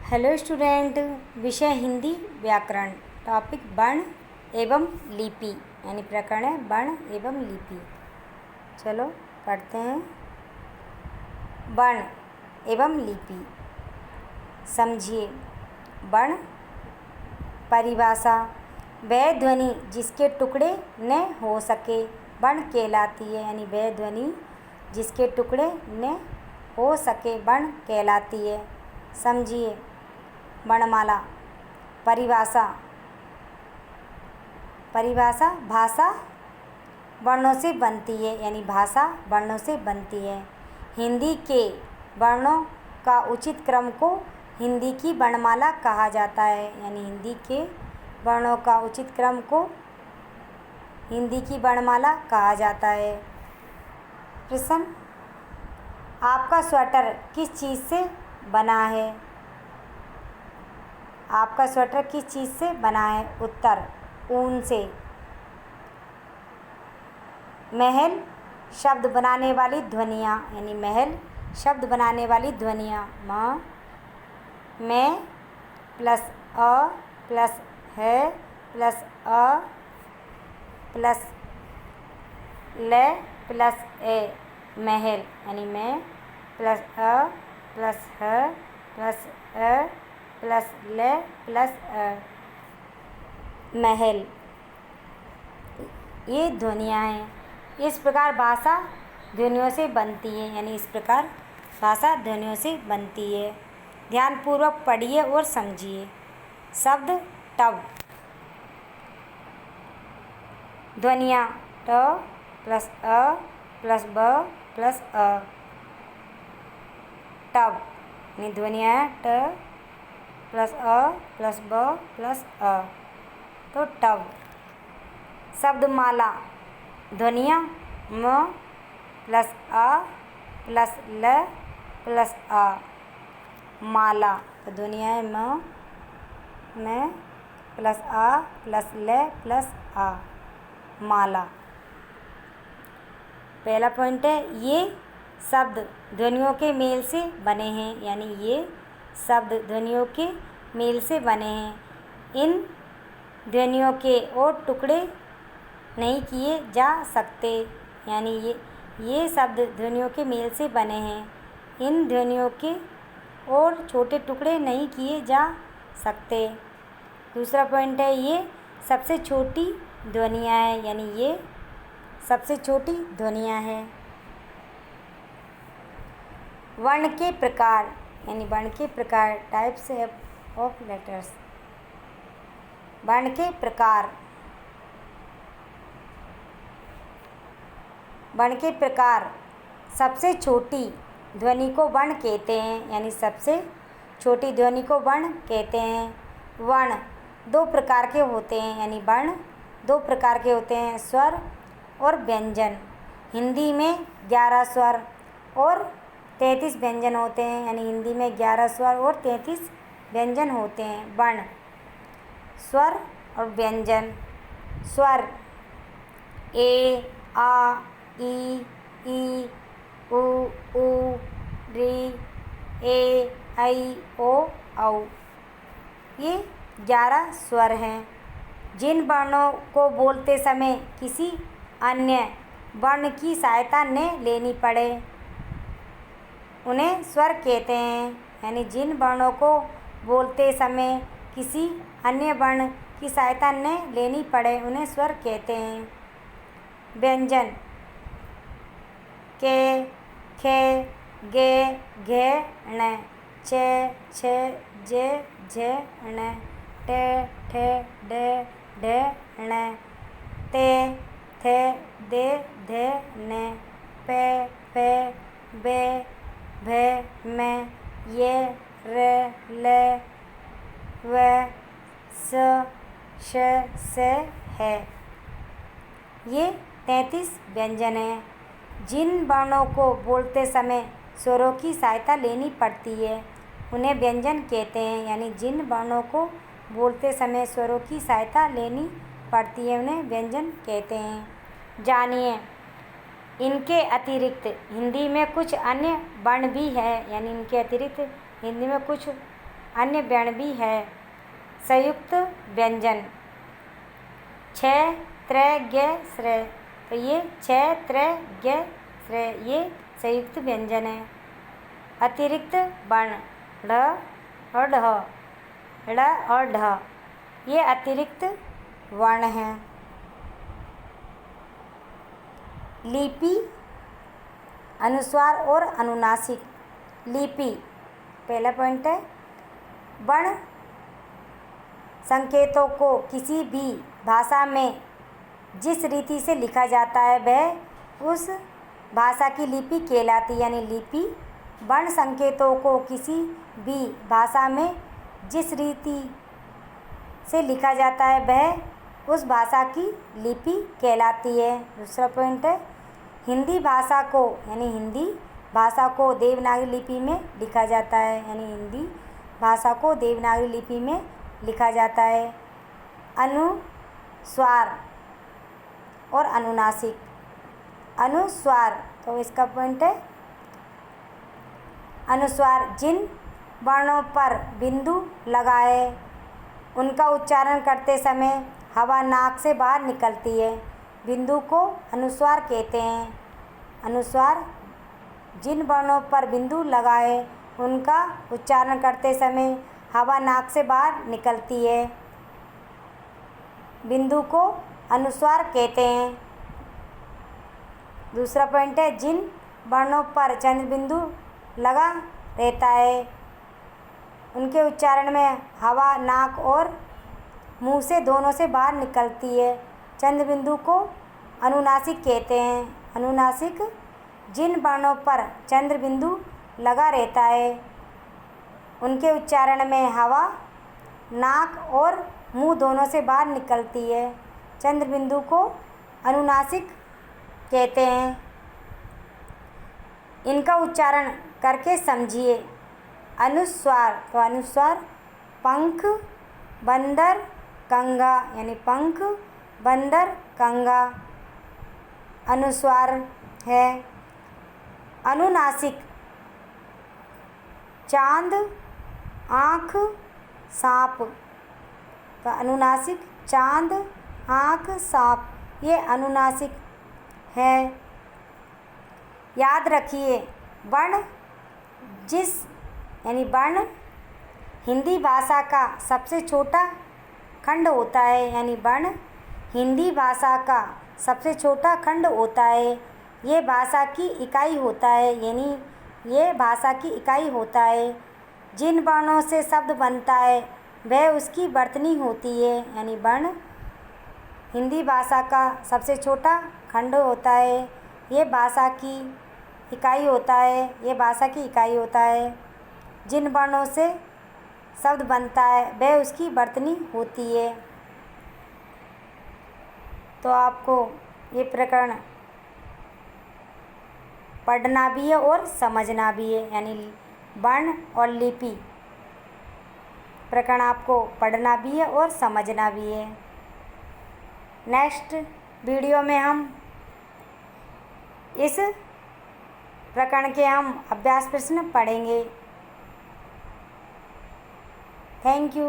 Hello student. विषय हिंदी व्याकरण। Topic वर्ण एवं लिपि यानी प्रकरण है वर्ण एवं लिपि। चलो पढ़ते हैं। वर्ण एवं लिपि समझिए। वर्ण परिभाषा वह ध्वनि जिसके टुकड़े न हो सके वर्ण कहलाती है। यानी वह ध्वनि जिसके टुकड़े न हो सके वर्ण कहलाती है। समझिए। वर्णमाला परिभाषा भाषा वर्णों से बनती है। यानी भाषा वर्णों से बनती है। हिंदी के वर्णों का उचित क्रम को हिंदी की वर्णमाला कहा जाता है। यानी हिंदी के वर्णों का उचित क्रम को हिंदी की वर्णमाला कहा जाता है। प्रश्न, आपका स्वेटर किस चीज़ से बना है? आपका स्वेटर किस चीज़ से बना है? उत्तर, ऊन से। महल शब्द बनाने वाली ध्वनियाँ। यानी महल शब्द बनाने वाली ध्वनियाँ म, में प्लस अ प्लस है प्लस अ प्लस ल प्लस ए महल। यानी मैं प्लस अ प्लस ह प्लस अ प्लस ल प्लस अ महल, ये ध्वनियाँ हैं। इस प्रकार भाषा ध्वनियों से बनती है। यानी इस प्रकार भाषा ध्वनियों से बनती है। ध्यानपूर्वक पढ़िए और समझिए। शब्द टब ध्वनियाँ ट प्लस अ प्लस ब प्लस अ टब। यानी ध्वनियाँ ट प्लस अ प्लस ब प्लस अ तो टब। शब्दमाला ध्वनियाँ म प्लस अ प्लस ल प्लस अ माला। तो ध्वनियाँ म में प्लस अ प्लस ल प्लस अ माला। पहला पॉइंट है, ये शब्द ध्वनियों के मेल से बने हैं। यानी ये शब्द ध्वनियों के मेल से बने हैं। इन ध्वनियों के और टुकड़े नहीं किए जा सकते। यानी ये शब्द ध्वनियों के मेल से बने हैं। इन ध्वनियों के और छोटे टुकड़े नहीं किए जा सकते। दूसरा पॉइंट है, ये सबसे छोटी ध्वनियाँ हैं। यानी ये सबसे छोटी ध्वनियाँ हैं। वर्ण के प्रकार यानी वर्ण के प्रकार टाइप्स ऑफ लेटर्स। वर्ण के प्रकार वर्ण के प्रकार सबसे छोटी ध्वनि को वर्ण कहते हैं। यानी सबसे छोटी ध्वनि को वर्ण कहते हैं। वर्ण दो प्रकार के होते हैं। यानी वर्ण दो प्रकार के होते हैं, स्वर और व्यंजन। हिंदी में 11 स्वर और 33 व्यंजन होते हैं। यानी हिंदी में 11 स्वर और 33 व्यंजन होते हैं। वर्ण, स्वर और व्यंजन। स्वर ए आ ई उ री ए ऐ ओ औ, ये 11 स्वर हैं। जिन वर्णों को बोलते समय किसी अन्य वर्ण की सहायता न लेनी पड़े उन्हें स्वर कहते हैं। यानी जिन वर्णों को बोलते समय किसी अन्य वर्ण की सहायता न लेनी पड़े उन्हें स्वर कहते हैं। व्यंजन के, खे, गे, घे, ण, चे, छे, जे, झे, ण, टे, ठे, डे, ढे, ण, ते, थे, दे, धे, ने, पे, फे, बे, भे, मे, ये, रे, ले, वे, स, श, से, है। ये 33 व्यंजन हैं। जिन वर्णों को बोलते समय स्वरों की सहायता लेनी पड़ती है उन्हें व्यंजन कहते हैं। यानी जिन वर्णों को बोलते समय स्वरों की सहायता लेनी पड़ती है उन्हें व्यंजन कहते हैं। जानिए, इनके अतिरिक्त हिंदी में कुछ अन्य वर्ण भी है। यानी इनके अतिरिक्त हिंदी में कुछ अन्य व्यंजन भी है। संयुक्त व्यंजन छ त्र ज्ञ श्र, तो ये छ त्र ज्ञ श्र ये संयुक्त व्यंजन है। अतिरिक्त वर्ण ढ और ढ, ड़ और ढ ये अतिरिक्त वर्ण हैं। लिपि, अनुस्वार और अनुनासिक। लिपि पहला पॉइंट है, वर्ण संकेतों को किसी भी भाषा में जिस रीति से लिखा जाता है वह उस भाषा की लिपि कहलाती है। यानी लिपि वर्ण संकेतों को किसी भी भाषा में जिस रीति से लिखा जाता है वह उस भाषा की लिपि कहलाती है। दूसरा पॉइंट है, हिंदी भाषा को यानी हिंदी भाषा को देवनागरी लिपि में लिखा जाता है। यानी हिंदी भाषा को देवनागरी लिपि में लिखा जाता है। अनुस्वार और अनुनासिक। अनुस्वार, तो इसका पॉइंट है, अनुस्वार जिन वर्णों पर बिंदु लगाए उनका उच्चारण करते समय हवा नाक से बाहर निकलती है, बिंदु को अनुस्वार कहते हैं। अनुस्वार जिन वर्णों पर बिंदु लगाए उनका उच्चारण करते समय हवा नाक से बाहर निकलती है, बिंदु को अनुस्वार कहते हैं। दूसरा पॉइंट है, जिन वर्णों पर चंद्र बिंदु लगा रहता है उनके उच्चारण में हवा नाक और मुंह से दोनों से बाहर निकलती है, चंद्र बिंदु को अनुनासिक कहते हैं। अनुनासिक जिन वर्णों पर चंद्र बिंदु लगा रहता है उनके उच्चारण में हवा नाक और मुंह दोनों से बाहर निकलती है, चंद्र बिंदु को अनुनासिक कहते हैं। इनका उच्चारण करके समझिए। अनुस्वार, तो अनुस्वार पंख, बंदर, कंगा, यानी पंख, बंदर, कंगा अनुस्वार है। अनुनासिक चांद, आँख, सांप, तो अनुनासिक चांद, आँख, सांप ये अनुनासिक है। याद रखिए, वर्ण जिस यानी वर्ण हिंदी भाषा का सबसे छोटा खंड होता है। यानी वर्ण हिंदी भाषा का सबसे छोटा खंड होता है। ये भाषा की इकाई होता है, यानी ये भाषा की इकाई होता है। जिन वर्णों से शब्द बनता है वह उसकी वर्तनी होती है। यानी वर्ण हिंदी भाषा का सबसे छोटा खंड होता है। ये भाषा की इकाई होता है, ये भाषा की इकाई होता है। जिन वर्णों से शब्द बनता है वह उसकी वर्तनी होती है। तो आपको ये प्रकरण पढ़ना भी है और समझना भी है। यानी वर्ण और लिपि प्रकरण आपको पढ़ना भी है और समझना भी है। नेक्स्ट वीडियो में हम इस प्रकरण के हम अभ्यास प्रश्न पढ़ेंगे। Thank you.